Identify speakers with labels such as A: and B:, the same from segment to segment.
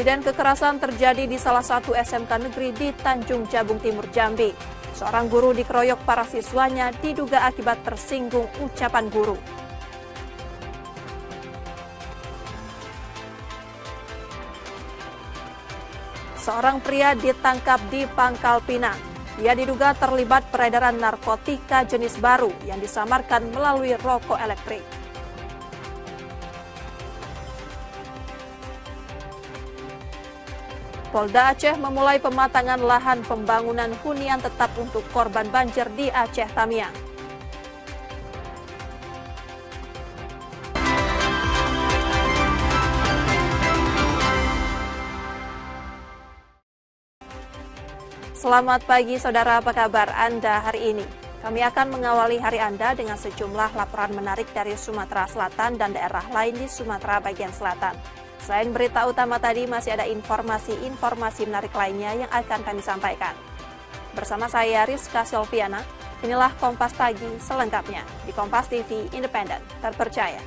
A: Insiden kekerasan terjadi di salah satu SMK negeri di Tanjung Jabung Timur, Jambi. Seorang guru dikeroyok para siswanya diduga akibat tersinggung ucapan guru. Seorang pria ditangkap di Pangkal Pinang. Dia diduga terlibat peredaran narkotika jenis baru yang disamarkan melalui rokok elektrik. Polda Aceh memulai pematangan lahan pembangunan hunian tetap untuk korban banjir di Aceh Tamiang. Selamat pagi saudara, apa kabar Anda hari ini? Kami akan mengawali hari Anda dengan sejumlah laporan menarik dari Sumatera Selatan dan daerah lain di Sumatera bagian selatan. Selain berita utama tadi, masih ada informasi menarik lainnya yang akan kami sampaikan. Bersama saya Rizka Silviana, inilah Kompas Pagi selengkapnya di Kompas TV Independen, terpercaya.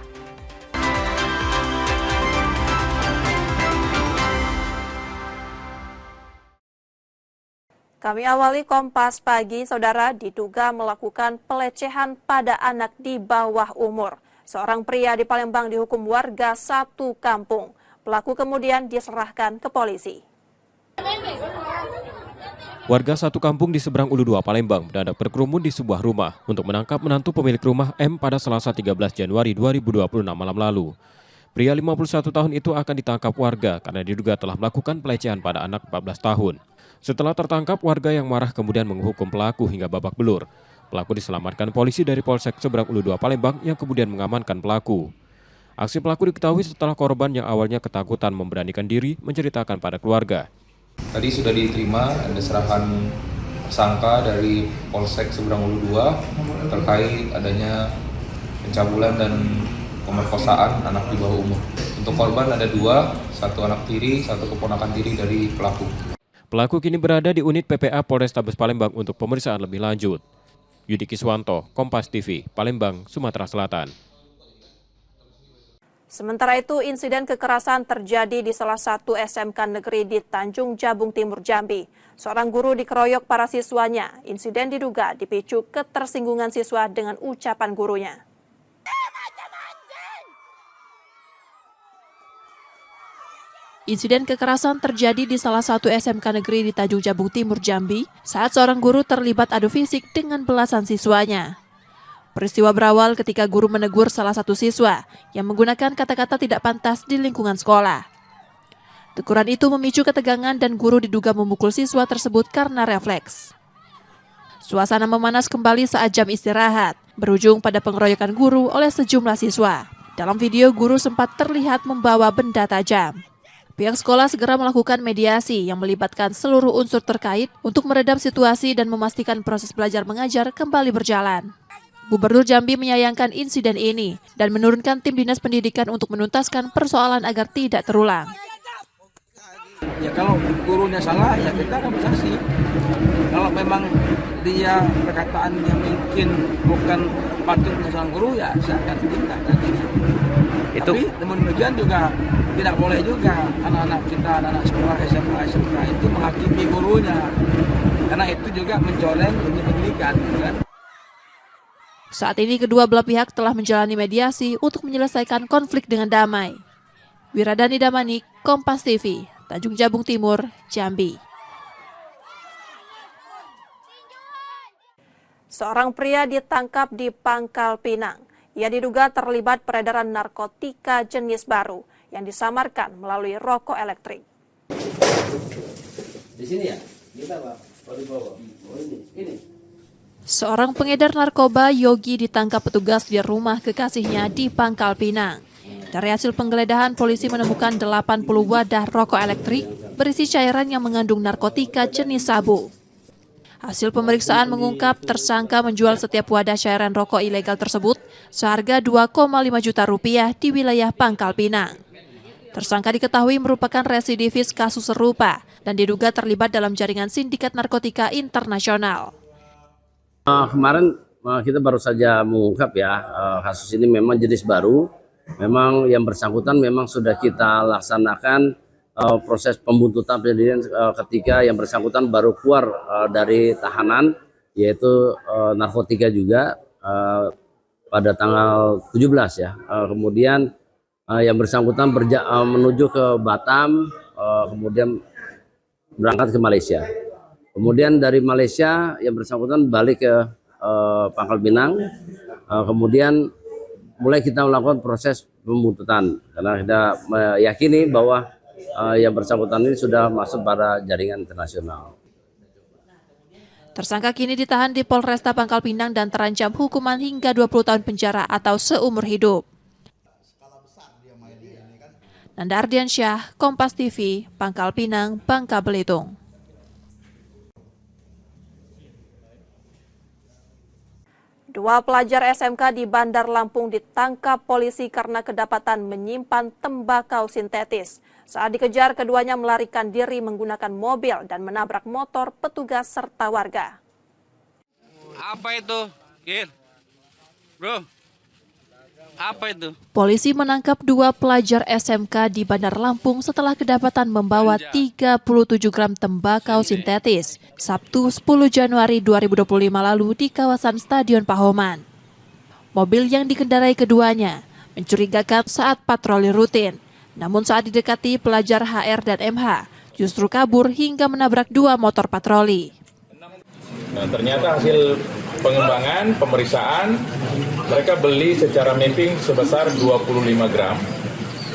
A: Kami awali Kompas Pagi, saudara, diduga melakukan pelecehan pada anak di bawah umur. Seorang pria di Palembang dihukum warga satu kampung. Pelaku kemudian diserahkan ke polisi.
B: Warga satu kampung di seberang Ulu 2 Palembang mendadak berkerumun di sebuah rumah untuk menangkap menantu pemilik rumah M pada Selasa 13 Januari 2026 malam lalu. Pria 51 tahun itu akan ditangkap warga karena diduga telah melakukan pelecehan pada anak 14 tahun. Setelah tertangkap, warga yang marah kemudian menghukum pelaku hingga babak belur. Pelaku diselamatkan polisi dari Polsek Seberang Ulu 2 Palembang yang kemudian mengamankan pelaku. Aksi pelaku diketahui setelah korban yang awalnya ketakutan memberanikan diri menceritakan pada keluarga.
C: Tadi sudah diterima ada serahan tersangka dari Polsek Seberang Ulu 2 terkait adanya pencabulan dan pemerkosaan anak di bawah umur. Untuk korban ada dua, satu anak tiri, satu keponakan tiri dari pelaku.
B: Pelaku kini berada di unit PPA Polrestabes Palembang untuk pemeriksaan lebih lanjut. Yudi Kiswanto, Kompas TV, Palembang, Sumatera Selatan.
A: Sementara itu, insiden kekerasan terjadi di salah satu SMK negeri di Tanjung Jabung Timur, Jambi. Seorang guru dikeroyok para siswanya. Insiden diduga dipicu ketersinggungan siswa dengan ucapan gurunya. Insiden kekerasan terjadi di salah satu SMK negeri di Tanjung Jabung Timur, Jambi, saat seorang guru terlibat adu fisik dengan belasan siswanya. Peristiwa berawal ketika guru menegur salah satu siswa yang menggunakan kata-kata tidak pantas di lingkungan sekolah. Teguran itu memicu ketegangan dan guru diduga memukul siswa tersebut karena refleks. Suasana memanas kembali saat jam istirahat, berujung pada pengeroyokan guru oleh sejumlah siswa. Dalam video, guru sempat terlihat membawa benda tajam. Pihak sekolah segera melakukan mediasi yang melibatkan seluruh unsur terkait untuk meredam situasi dan memastikan proses belajar mengajar kembali berjalan. Gubernur Jambi menyayangkan insiden ini dan menurunkan tim dinas pendidikan untuk menuntaskan persoalan agar tidak terulang.
D: Ya kalau gurunya salah ya kita kompensasi. Kalau memang dia perkataan yang mungkin bukan patut seorang guru ya saya akan tindak nantinya. Tapi namun demikian juga tidak boleh juga anak-anak kita, anak-anak sekolah SMK itu menghakimi gurunya. Karena itu juga mencoreng pendidikan, kan?
A: Saat ini kedua belah pihak telah menjalani mediasi untuk menyelesaikan konflik dengan damai. Wiradani Damanik, Kompas TV, Tanjung Jabung Timur, Jambi. Seorang pria ditangkap di Pangkal Pinang. Ia diduga terlibat peredaran narkotika jenis baru yang disamarkan melalui rokok elektrik.
E: Di sini ya? Kita Pak, di bawah. Oh ini.
A: Seorang pengedar narkoba, Yogi, ditangkap petugas di rumah kekasihnya di Pangkal Pinang. Dari hasil penggeledahan, polisi menemukan 80 wadah rokok elektrik berisi cairan yang mengandung narkotika jenis sabu. Hasil pemeriksaan mengungkap tersangka menjual setiap wadah cairan rokok ilegal tersebut seharga 2,5 juta rupiah di wilayah Pangkal Pinang. Tersangka diketahui merupakan residivis kasus serupa dan diduga terlibat dalam jaringan sindikat narkotika internasional.
E: Kemarin kita baru saja mengungkap ya, kasus ini memang jenis baru. Memang yang bersangkutan memang sudah kita laksanakan proses pembuntutan penyelidikan ketika yang bersangkutan baru keluar dari tahanan, yaitu narkotika juga pada tanggal 17 ya. Kemudian yang bersangkutan menuju ke Batam, kemudian berangkat ke Malaysia. Kemudian dari Malaysia yang bersangkutan balik ke Pangkal Pinang. Kemudian mulai kita melakukan proses pembuntutan karena kita meyakini bahwa yang bersangkutan ini sudah masuk pada jaringan internasional.
A: Tersangka kini ditahan di Polresta Pangkal Pinang dan terancam hukuman hingga 20 tahun penjara atau seumur hidup. Nanda Ardiansyah, Kompas TV, Pangkal Pinang, Bangka Belitung. Dua pelajar SMK di Bandar Lampung ditangkap polisi karena kedapatan menyimpan tembakau sintetis. Saat dikejar, keduanya melarikan diri menggunakan mobil dan menabrak motor petugas serta warga.
F: Apa itu, Gil? Bro, apa itu?
A: Polisi menangkap dua pelajar SMK di Bandar Lampung setelah kedapatan membawa 37 gram tembakau sintetis Sabtu 10 Januari 2025 lalu di kawasan Stadion Pahoman. Mobil yang dikendarai keduanya mencurigakan saat patroli rutin. Namun saat didekati, pelajar HR dan MH justru kabur hingga menabrak dua motor patroli.
G: Nah, ternyata hasil pengembangan, pemeriksaan, mereka beli secara mapping sebesar 25 gram.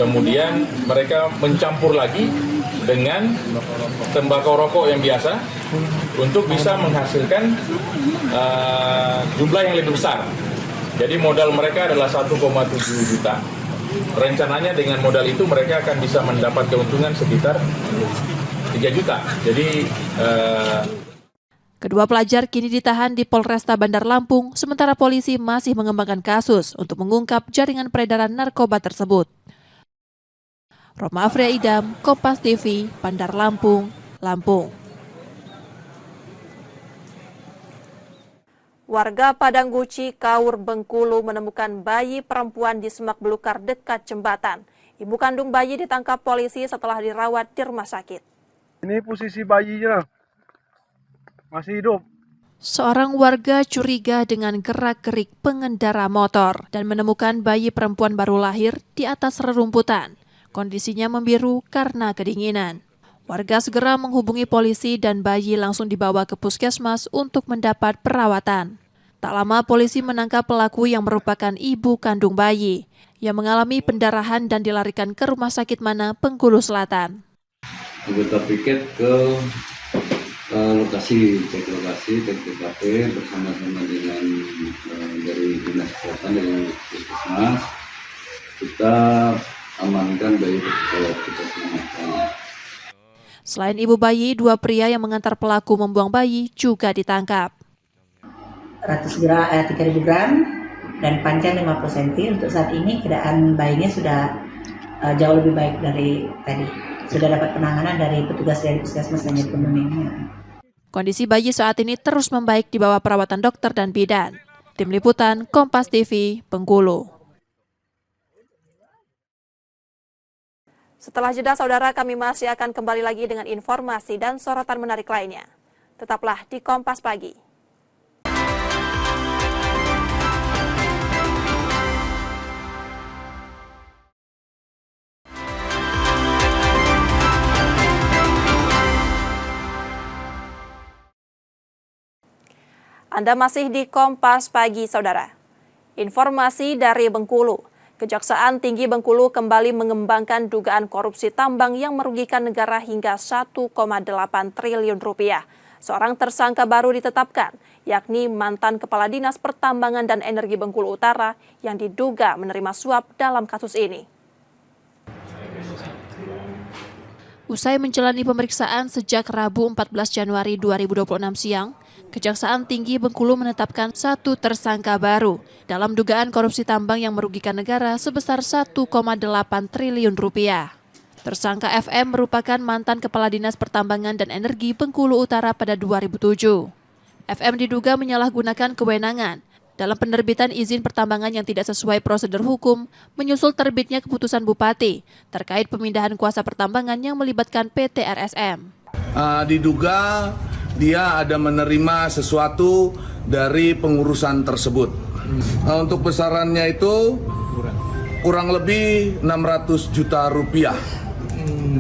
G: Kemudian mereka mencampur lagi dengan tembakau rokok yang biasa untuk bisa menghasilkan jumlah yang lebih besar. Jadi modal mereka adalah 1,7 juta. Rencananya dengan modal itu mereka akan bisa mendapat keuntungan sekitar 3 juta. Jadi
A: kedua pelajar kini ditahan di Polresta Bandar Lampung, sementara polisi masih mengembangkan kasus untuk mengungkap jaringan peredaran narkoba tersebut. Roma Afria Idam, Kompas TV, Bandar Lampung, Lampung. Warga Padang Guci, Kaur, Bengkulu menemukan bayi perempuan di semak belukar dekat jembatan. Ibu kandung bayi ditangkap polisi setelah dirawat di rumah sakit.
H: Ini posisi bayinya masih hidup.
A: Seorang warga curiga dengan gerak-gerik pengendara motor dan menemukan bayi perempuan baru lahir di atas rerumputan. Kondisinya membiru karena kedinginan. Warga segera menghubungi polisi dan bayi langsung dibawa ke puskesmas untuk mendapat perawatan. Tak lama polisi menangkap pelaku yang merupakan ibu kandung bayi yang mengalami pendarahan dan dilarikan ke Rumah Sakit Mana, Bengkulu Selatan.
I: Anggota piket ke lokasi, cek TKP bersama-sama dengan dari Dinas Kesehatan dari puskesmas. Kita amankan bayi tersebut, kita selamatkan.
A: Selain ibu bayi, dua pria yang mengantar pelaku membuang bayi juga ditangkap.
J: 3.000 gram dan panjang 50 cm. Untuk saat ini keadaan bayinya sudah jauh lebih baik dari tadi. Sudah dapat penanganan dari petugas dari puskesmas dan Kementerian.
A: Kondisi bayi saat ini terus membaik di bawah perawatan dokter dan bidan. Tim Liputan, Kompas TV, Bengkulu. Setelah jeda, saudara, kami masih akan kembali lagi dengan informasi dan sorotan menarik lainnya. Tetaplah di Kompas Pagi. Anda masih di Kompas Pagi, saudara. Informasi dari Bengkulu. Kejaksaan Tinggi Bengkulu kembali mengembangkan dugaan korupsi tambang yang merugikan negara hingga 1,8 triliun rupiah. Seorang tersangka baru ditetapkan, yakni mantan Kepala Dinas Pertambangan dan Energi Bengkulu Utara yang diduga menerima suap dalam kasus ini. Usai menjalani pemeriksaan sejak Rabu 14 Januari 2026 siang, Kejaksaan Tinggi Bengkulu menetapkan satu tersangka baru dalam dugaan korupsi tambang yang merugikan negara sebesar 1,8 triliun rupiah. Tersangka FM merupakan mantan Kepala Dinas Pertambangan dan Energi Bengkulu Utara pada 2007. FM diduga menyalahgunakan kewenangan dalam penerbitan izin pertambangan yang tidak sesuai prosedur hukum, menyusul terbitnya keputusan Bupati terkait pemindahan kuasa pertambangan yang melibatkan PT RSM.
K: Diduga dia ada menerima sesuatu dari pengurusan tersebut. Untuk besarannya itu kurang lebih 600 juta rupiah.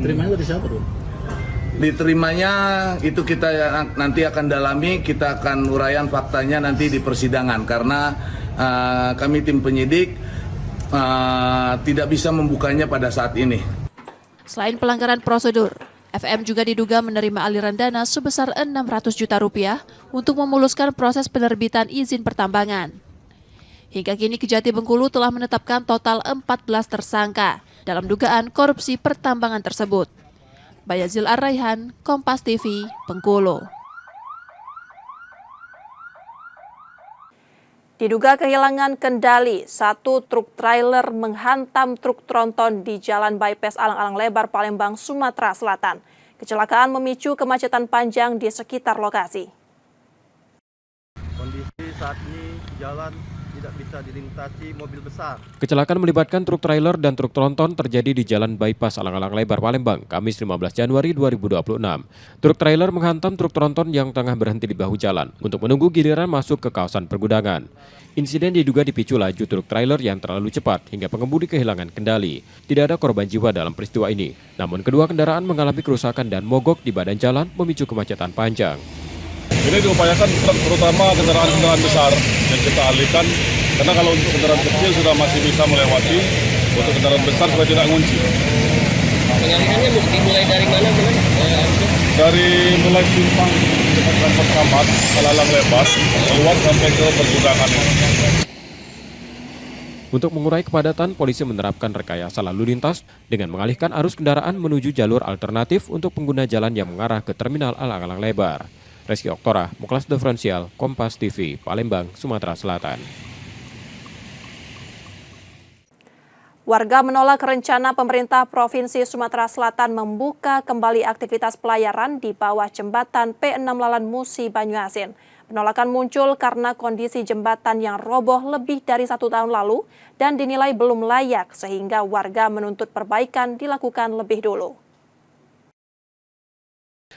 D: Diterimanya dari siapa tuh?
K: Diterimanya itu kita nanti akan dalami, kita akan uraian faktanya nanti di persidangan karena kami tim penyidik tidak bisa membukanya pada saat ini.
A: Selain pelanggaran prosedur, FM juga diduga menerima aliran dana sebesar 600 juta rupiah untuk memuluskan proses penerbitan izin pertambangan. Hingga kini Kejati Bengkulu telah menetapkan total 14 tersangka dalam dugaan korupsi pertambangan tersebut. Bayazil Ar-Raihan, Kompas TV, Bengkulu. Diduga kehilangan kendali, satu truk trailer menghantam truk tronton di Jalan Bypass Alang-Alang Lebar, Palembang, Sumatera Selatan. Kecelakaan memicu kemacetan panjang di sekitar lokasi.
H: Kondisi saat ini jalan tidak bisa dilintasi mobil besar.
B: Kecelakaan melibatkan truk trailer dan truk tronton terjadi di Jalan Bypass Alang-Alang Lebar, Palembang, Kamis 15 Januari 2026. Truk trailer menghantam truk tronton yang tengah berhenti di bahu jalan untuk menunggu giliran masuk ke kawasan pergudangan. Insiden diduga dipicu laju truk trailer yang terlalu cepat hingga pengemudi kehilangan kendali. Tidak ada korban jiwa dalam peristiwa ini. Namun kedua kendaraan mengalami kerusakan dan mogok di badan jalan memicu kemacetan panjang.
H: Ini diupayakan terutama kendaraan-kendaraan besar yang kita alihkan, karena kalau untuk kendaraan kecil sudah masih bisa melewati, untuk kendaraan besar supaya tidak ngunci.
E: Pengalihannya dimulai dari mana?
H: Dari mulai simpang dekat Pertamax, Alang Lebar, keluar sampai ke pergudangan.
B: Untuk mengurai kepadatan, polisi menerapkan rekayasa lalu lintas dengan mengalihkan arus kendaraan menuju jalur alternatif untuk pengguna jalan yang mengarah ke Terminal Alang-Alang Lebar. Reski Oktora, Muklas Diferensial, Kompas TV, Palembang, Sumatera Selatan.
A: Warga menolak rencana pemerintah Provinsi Sumatera Selatan membuka kembali aktivitas pelayaran di bawah jembatan P6 Lalan Musi Banyuasin. Penolakan muncul karena kondisi jembatan yang roboh lebih dari 1 tahun lalu dan dinilai belum layak sehingga warga menuntut perbaikan dilakukan lebih dulu.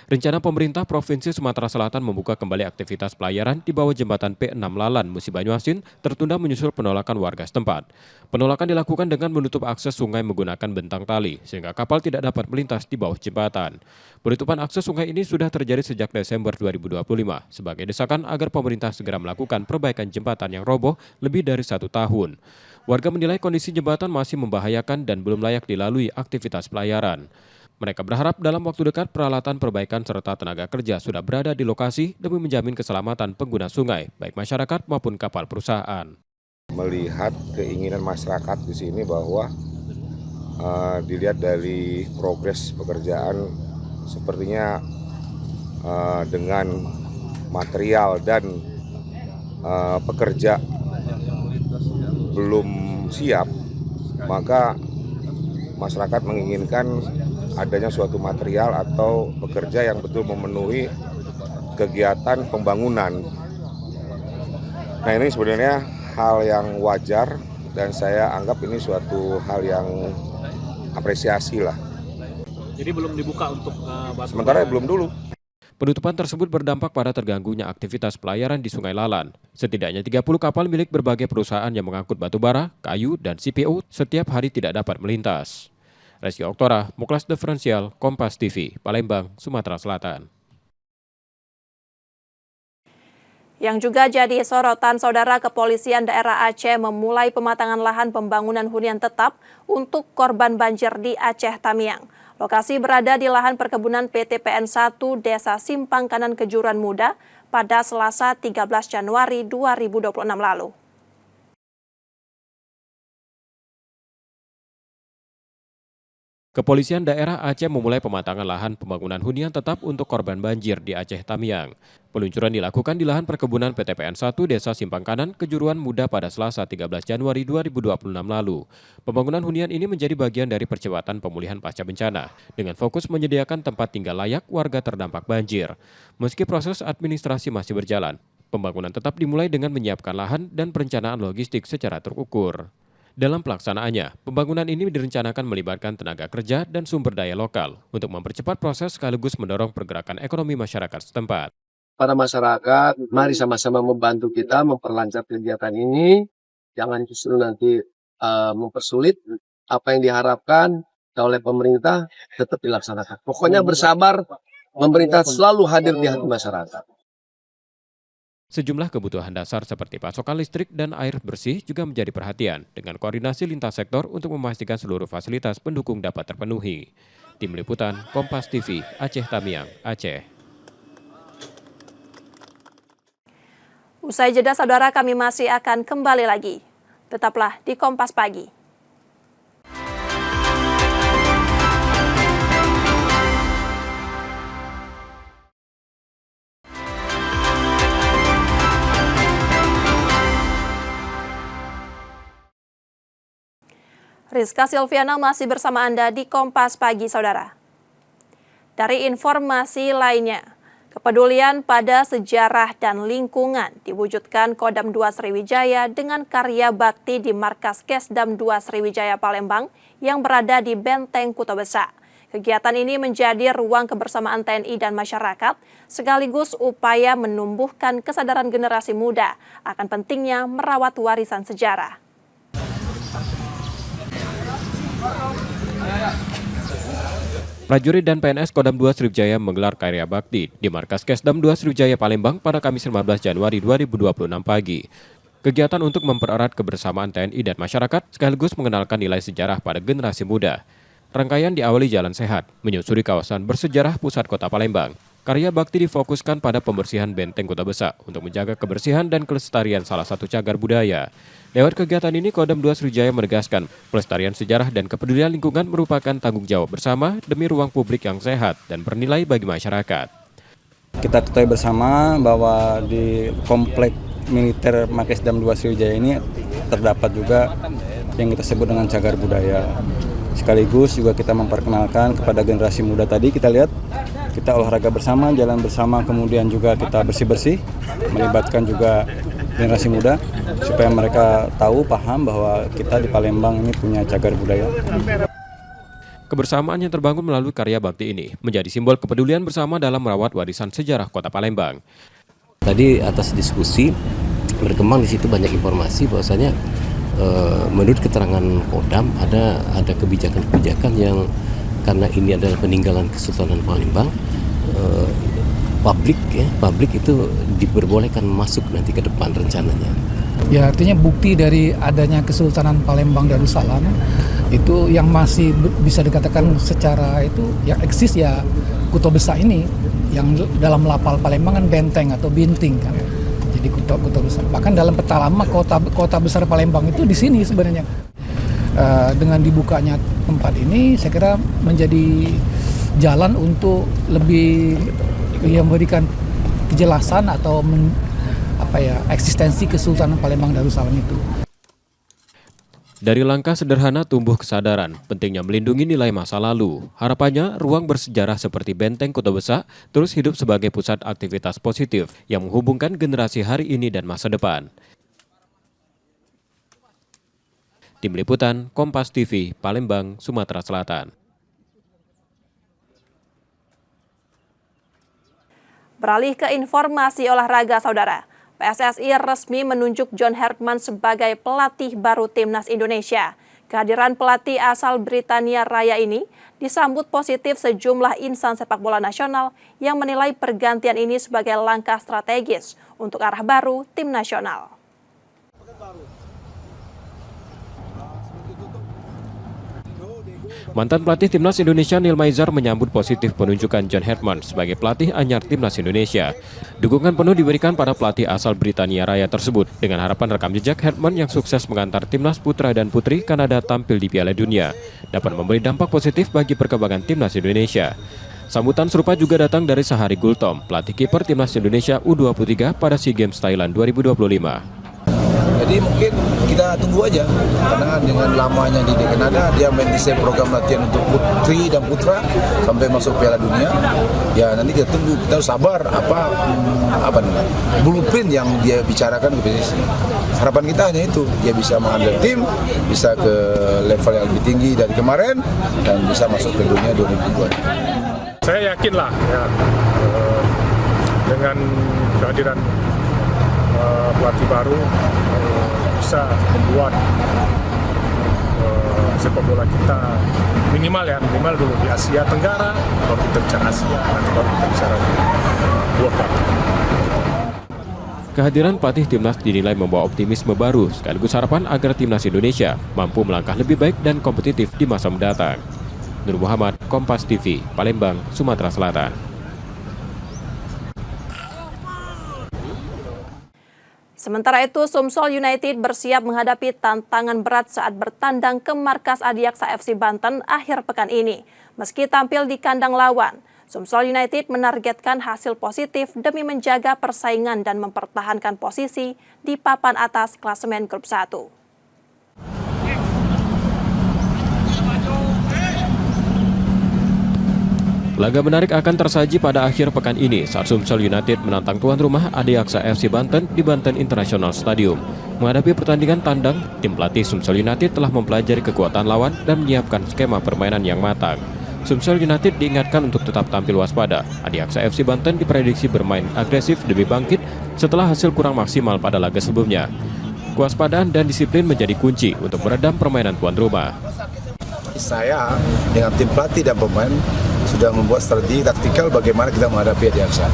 B: Rencana pemerintah Provinsi Sumatera Selatan membuka kembali aktivitas pelayaran di bawah jembatan P6 Lalan Musi Banyuasin tertunda menyusul penolakan warga setempat. Penolakan dilakukan dengan menutup akses sungai menggunakan bentang tali, sehingga kapal tidak dapat melintas di bawah jembatan. Penutupan akses sungai ini sudah terjadi sejak Desember 2025 sebagai desakan agar pemerintah segera melakukan perbaikan jembatan yang roboh lebih dari 1 tahun. Warga menilai kondisi jembatan masih membahayakan dan belum layak dilalui aktivitas pelayaran. Mereka berharap dalam waktu dekat peralatan perbaikan serta tenaga kerja sudah berada di lokasi demi menjamin keselamatan pengguna sungai, baik masyarakat maupun kapal perusahaan.
L: Melihat keinginan masyarakat di sini bahwa dilihat dari progres pekerjaan sepertinya dengan material dan pekerja belum siap, maka masyarakat menginginkan adanya suatu material atau pekerja yang betul memenuhi kegiatan pembangunan. Nah, ini sebenarnya hal yang wajar dan saya anggap ini suatu hal yang apresiasi lah.
M: Jadi belum dibuka untuk
L: sementara belum dulu.
B: Penutupan tersebut berdampak pada terganggunya aktivitas pelayaran di Sungai Lalan. Setidaknya 30 kapal milik berbagai perusahaan yang mengangkut batu bara, kayu, dan CPO setiap hari tidak dapat melintas. Reski Oktora, Muklas Diferensial, Kompas TV, Palembang, Sumatera Selatan.
A: Yang juga jadi sorotan, Saudara, Kepolisian Daerah Aceh memulai pematangan lahan pembangunan hunian tetap untuk korban banjir di Aceh Tamiang. Lokasi berada di lahan perkebunan PT PN1 Desa Simpang Kanan Kejuruan Muda pada Selasa 13 Januari 2026 lalu.
B: Kepolisian Daerah Aceh memulai pematangan lahan pembangunan hunian tetap untuk korban banjir di Aceh Tamiang. Peluncuran dilakukan di lahan perkebunan PT PN1 Desa Simpang Kanan Kejuruan Muda pada Selasa 13 Januari 2026 lalu. Pembangunan hunian ini menjadi bagian dari percepatan pemulihan pasca bencana dengan fokus menyediakan tempat tinggal layak warga terdampak banjir. Meski proses administrasi masih berjalan, pembangunan tetap dimulai dengan menyiapkan lahan dan perencanaan logistik secara terukur. Dalam pelaksanaannya, pembangunan ini direncanakan melibatkan tenaga kerja dan sumber daya lokal untuk mempercepat proses sekaligus mendorong pergerakan ekonomi masyarakat setempat.
N: Para masyarakat, mari sama-sama membantu kita memperlancar kegiatan ini. Jangan justru nanti mempersulit. Apa yang diharapkan oleh pemerintah tetap dilaksanakan. Pokoknya bersabar, pemerintah selalu hadir di hati masyarakat.
B: Sejumlah kebutuhan dasar seperti pasokan listrik dan air bersih juga menjadi perhatian dengan koordinasi lintas sektor untuk memastikan seluruh fasilitas pendukung dapat terpenuhi. Tim Liputan, Kompas TV, Aceh Tamiang, Aceh.
A: Usai jeda, saudara, kami masih akan kembali lagi. Tetaplah di Kompas Pagi. Rizka Silviana masih bersama Anda di Kompas Pagi, saudara. Dari informasi lainnya, kepedulian pada sejarah dan lingkungan diwujudkan Kodam 2 Sriwijaya dengan karya bakti di Markas Kesdam 2 Sriwijaya Palembang yang berada di Benteng Kuto Besa. Kegiatan ini menjadi ruang kebersamaan TNI dan masyarakat, sekaligus upaya menumbuhkan kesadaran generasi muda akan pentingnya merawat warisan sejarah.
B: Prajurit dan PNS Kodam 2 Sriwijaya menggelar karya bakti di Markas Kesdam 2 Sriwijaya Palembang pada Kamis 15 Januari 2026 pagi. Kegiatan untuk mempererat kebersamaan TNI dan masyarakat sekaligus mengenalkan nilai sejarah pada generasi muda. Rangkaian diawali jalan sehat, menyusuri kawasan bersejarah pusat kota Palembang. Karya bakti difokuskan pada pembersihan Benteng Kuto Besa untuk menjaga kebersihan dan kelestarian salah satu cagar budaya. Lewat kegiatan ini, Kodam 2 Sriwijaya menegaskan pelestarian sejarah dan kepedulian lingkungan merupakan tanggung jawab bersama demi ruang publik yang sehat dan bernilai bagi masyarakat.
O: Kita ketahui bersama bahwa di komplek militer Markesdam 2 Sriwijaya ini terdapat juga yang kita sebut dengan cagar budaya. Sekaligus juga kita memperkenalkan kepada generasi muda tadi, kita lihat kita olahraga bersama, jalan bersama, kemudian juga kita bersih-bersih, melibatkan juga generasi muda supaya mereka tahu, paham bahwa kita di Palembang ini punya cagar budaya.
B: Kebersamaan yang terbangun melalui karya bakti ini menjadi simbol kepedulian bersama dalam merawat warisan sejarah Kota Palembang.
P: Tadi atas diskusi berkembang di situ banyak informasi bahwasanya menurut keterangan Kodam ada kebijakan-kebijakan yang karena ini adalah peninggalan Kesultanan Palembang, publik itu diperbolehkan masuk nanti ke depan rencananya.
Q: Ya, artinya bukti dari adanya Kesultanan Palembang Darussalam itu yang masih bisa dikatakan secara itu yang eksis ya Kuto Besa ini, yang dalam lapal Palembang kan benteng atau binting kan. Jadi Kuto Besa. Bahkan dalam peta lama kota besar Palembang itu di sini sebenarnya. Dengan dibukanya tempat ini, saya kira menjadi jalan untuk lebih memberikan kejelasan atau eksistensi Kesultanan Palembang Darussalam itu.
B: Dari langkah sederhana tumbuh kesadaran pentingnya melindungi nilai masa lalu. Harapannya ruang bersejarah seperti Benteng Kuto Besa terus hidup sebagai pusat aktivitas positif yang menghubungkan generasi hari ini dan masa depan. Tim Liputan, Kompas TV, Palembang, Sumatera Selatan.
A: Beralih ke informasi olahraga, saudara. PSSI resmi menunjuk John Herman sebagai pelatih baru Timnas Indonesia. Kehadiran pelatih asal Britania Raya ini disambut positif sejumlah insan sepak bola nasional yang menilai pergantian ini sebagai langkah strategis untuk arah baru tim nasional.
B: Mantan pelatih Timnas Indonesia Neil Maizar menyambut positif penunjukan John Herman sebagai pelatih anyar Timnas Indonesia. Dukungan penuh diberikan pada pelatih asal Britania Raya tersebut dengan harapan rekam jejak Herman yang sukses mengantar Timnas putra dan putri Kanada tampil di Piala Dunia dapat memberi dampak positif bagi perkembangan Timnas Indonesia. Sambutan serupa juga datang dari Sahari Gultom, pelatih kiper Timnas Indonesia U23 pada SEA Games Thailand 2025.
R: Jadi mungkin kita tunggu aja, karena dengan lamanya di Kanada dia mendesain program latihan untuk putri dan putra sampai masuk Piala Dunia. Ya nanti kita tunggu, kita harus sabar apa namanya blueprint yang dia bicarakan ke PSSI. Harapan kita hanya itu, dia bisa menghandle tim, bisa ke level yang lebih tinggi dari kemarin dan bisa masuk ke dunia 2002.
H: Saya yakin lah ya, dengan kehadiran pelatih baru bisa membuat sepak bola kita minimal dulu di Asia Tenggara, baru kita bicara Asia, nanti baru kita bicara World Cup.
B: Kehadiran pelatih timnas dinilai membawa optimisme baru sekaligus harapan agar timnas Indonesia mampu melangkah lebih baik dan kompetitif di masa mendatang. Nur Muhammad, Kompas TV, Palembang, Sumatera Selatan.
A: Sementara itu, Sumsel United bersiap menghadapi tantangan berat saat bertandang ke markas Adiaksa FC Banten akhir pekan ini. Meski tampil di kandang lawan, Sumsel United menargetkan hasil positif demi menjaga persaingan dan mempertahankan posisi di papan atas klasemen grup 1.
B: Laga menarik akan tersaji pada akhir pekan ini saat Sumsel United menantang tuan rumah Adiaksa FC Banten di Banten International Stadium. Menghadapi pertandingan tandang, tim pelatih Sumsel United telah mempelajari kekuatan lawan dan menyiapkan skema permainan yang matang. Sumsel United diingatkan untuk tetap tampil waspada. Adiaksa FC Banten diprediksi bermain agresif demi bangkit setelah hasil kurang maksimal pada laga sebelumnya. Kewaspadaan dan disiplin menjadi kunci untuk meredam permainan tuan rumah.
R: Saya dengan tim pelatih dan pemain sudah membuat strategi taktikal bagaimana kita menghadapi Adiaksa.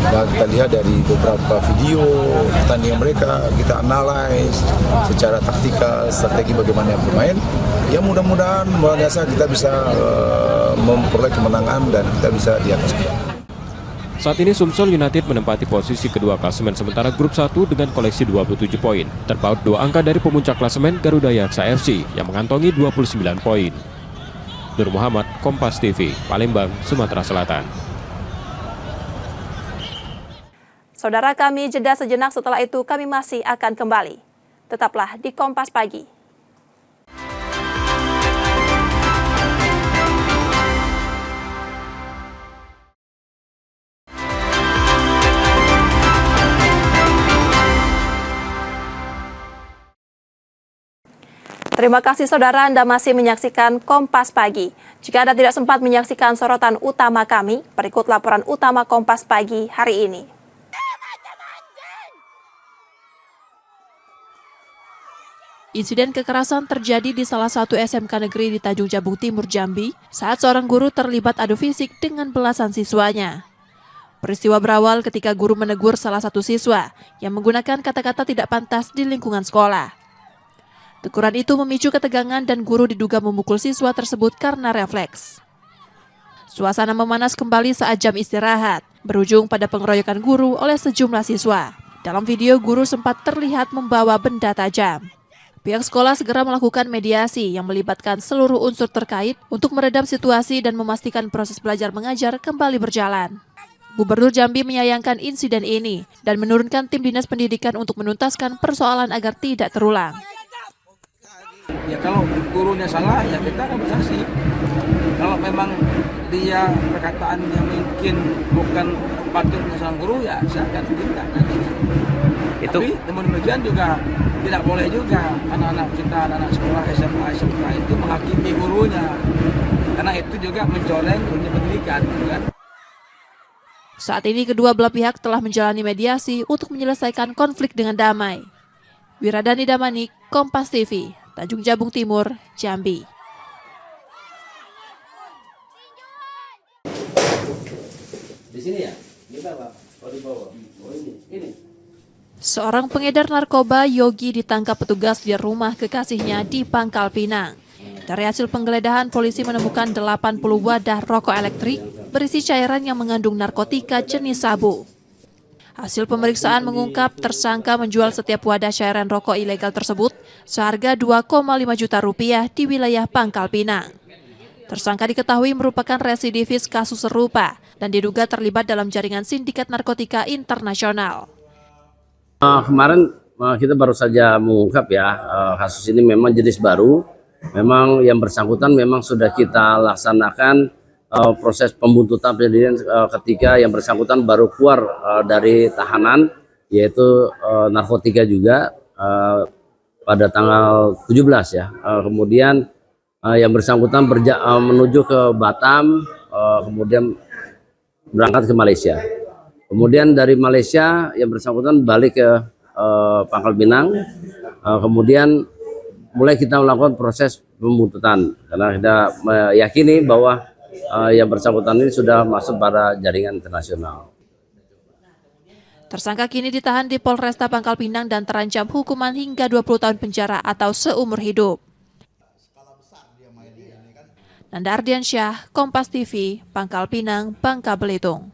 R: Dan kita lihat dari beberapa video pertandingan mereka, kita analyze secara taktikal strategi bagaimana bermain. Ya mudah-mudahan Adiaksa kita bisa memperoleh kemenangan dan kita bisa di atas.
B: Saat ini Sumsel United menempati posisi kedua klasemen sementara grup 1 dengan koleksi 27 poin. Terpaut 2 angka dari pemuncak klasemen Garuda Yaksa FC yang mengantongi 29 poin. Nur Muhammad, Kompas TV, Palembang, Sumatera Selatan.
A: Saudara kami jeda sejenak, setelah itu kami masih akan kembali. Tetaplah di Kompas Pagi. Terima kasih saudara, Anda masih menyaksikan Kompas Pagi. Jika Anda tidak sempat menyaksikan sorotan utama kami, berikut laporan utama Kompas Pagi hari ini. Insiden kekerasan terjadi di salah satu SMK negeri di Tanjung Jabung Timur, Jambi, saat seorang guru terlibat adu fisik dengan belasan siswanya. Peristiwa berawal ketika guru menegur salah satu siswa yang menggunakan kata-kata tidak pantas di lingkungan sekolah. Teguran itu memicu ketegangan dan guru diduga memukul siswa tersebut karena refleks. Suasana memanas kembali saat jam istirahat, berujung pada pengeroyokan guru oleh sejumlah siswa. Dalam video, guru sempat terlihat membawa benda tajam. Pihak sekolah segera melakukan mediasi yang melibatkan seluruh unsur terkait untuk meredam situasi dan memastikan proses belajar mengajar kembali berjalan. Gubernur Jambi menyayangkan insiden ini dan menurunkan tim Dinas Pendidikan untuk menuntaskan persoalan agar tidak terulang.
D: Ya kalau gurunya salah, ya kita akan bersaksi. Kalau memang dia perkataan yang mungkin bukan patut kesalahan guru, ya saya akan tindak. Tapi namun demikian juga tidak boleh juga anak-anak kita, anak sekolah SMK itu menghakimi gurunya, karena itu juga mencoreng dunia pendidikan, gitu kan.
A: Saat ini kedua belah pihak telah menjalani mediasi untuk menyelesaikan konflik dengan damai. Wiradani Damanik, Kompas TV, Tanjung Jabung Timur, Jambi.
E: Di sini ya? Di bawah. Oh, di bawah. Oh, ini.
A: Seorang pengedar narkoba, Yogi, ditangkap petugas di rumah kekasihnya di Pangkal Pinang. Dari hasil penggeledahan, polisi menemukan 80 wadah rokok elektrik berisi cairan yang mengandung narkotika jenis sabu. Hasil pemeriksaan mengungkap tersangka menjual setiap wadah cairan rokok ilegal tersebut seharga 2,5 juta rupiah di wilayah Pangkal Pinang. Tersangka diketahui merupakan residivis kasus serupa dan diduga terlibat dalam jaringan sindikat narkotika internasional.
E: Kemarin kita baru saja mengungkap ya kasus ini memang jenis baru. Memang yang bersangkutan memang sudah kita laksanakan proses pembuntutan penyelidikan ketika yang bersangkutan baru keluar dari tahanan, yaitu narkotika juga pada tanggal 17 ya. Kemudian yang bersangkutan menuju ke Batam, kemudian berangkat ke Malaysia. Kemudian dari Malaysia yang bersangkutan balik ke Pangkal Pinang, kemudian mulai kita melakukan proses pembuntutan karena kita meyakini bahwa yang bersangkutan ini sudah masuk pada jaringan internasional.
A: Tersangka kini ditahan di Polresta Pangkal Pinang dan terancam hukuman hingga 20 tahun penjara atau seumur hidup. Nanda Ardiansyah, Kompas TV, Pangkal Pinang, Bangka Belitung.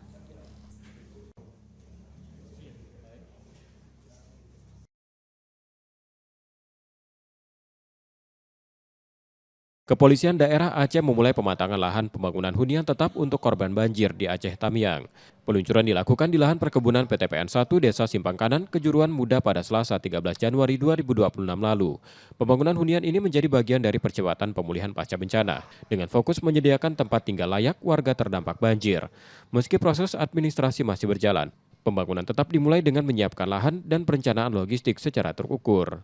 B: Kepolisian daerah Aceh memulai pematangan lahan pembangunan hunian tetap untuk korban banjir di Aceh Tamiang. Peluncuran dilakukan di lahan perkebunan PTPN 1 Desa Simpang Kanan, Kejuruan Muda pada Selasa 13 Januari 2026 lalu. Pembangunan hunian ini menjadi bagian dari percepatan pemulihan pasca bencana, dengan fokus menyediakan tempat tinggal layak warga terdampak banjir. Meski proses administrasi masih berjalan, pembangunan tetap dimulai dengan menyiapkan lahan dan perencanaan logistik secara terukur.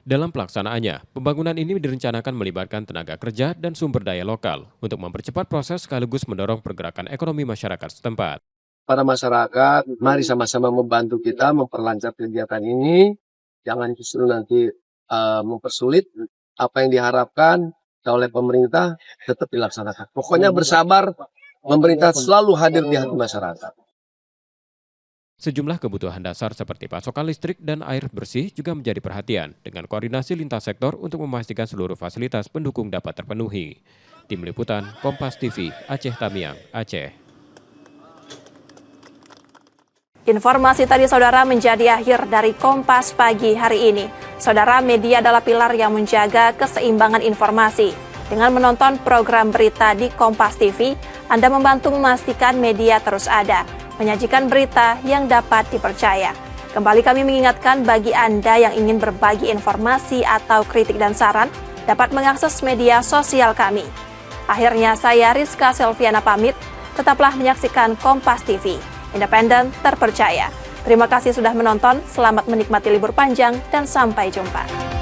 B: Dalam pelaksanaannya, pembangunan ini direncanakan melibatkan tenaga kerja dan sumber daya lokal untuk mempercepat proses sekaligus mendorong pergerakan ekonomi masyarakat setempat.
N: Para masyarakat, mari sama-sama membantu kita memperlancar kegiatan ini. Jangan justru nanti mempersulit apa yang diharapkan oleh pemerintah tetap dilaksanakan. Pokoknya bersabar, pemerintah selalu hadir di hati masyarakat.
B: Sejumlah kebutuhan dasar seperti pasokan listrik dan air bersih juga menjadi perhatian dengan koordinasi lintas sektor untuk memastikan seluruh fasilitas pendukung dapat terpenuhi. Tim Liputan, Kompas TV, Aceh Tamiang, Aceh.
A: Informasi tadi saudara menjadi akhir dari Kompas pagi hari ini. Saudara, media adalah pilar yang menjaga keseimbangan informasi. Dengan menonton program berita di Kompas TV, Anda membantu memastikan media terus ada, menyajikan berita yang dapat dipercaya. Kembali kami mengingatkan bagi Anda yang ingin berbagi informasi atau kritik dan saran, dapat mengakses media sosial kami. Akhirnya saya Rizka Selviana pamit, tetaplah menyaksikan Kompas TV, independen, terpercaya. Terima kasih sudah menonton, selamat menikmati libur panjang, dan sampai jumpa.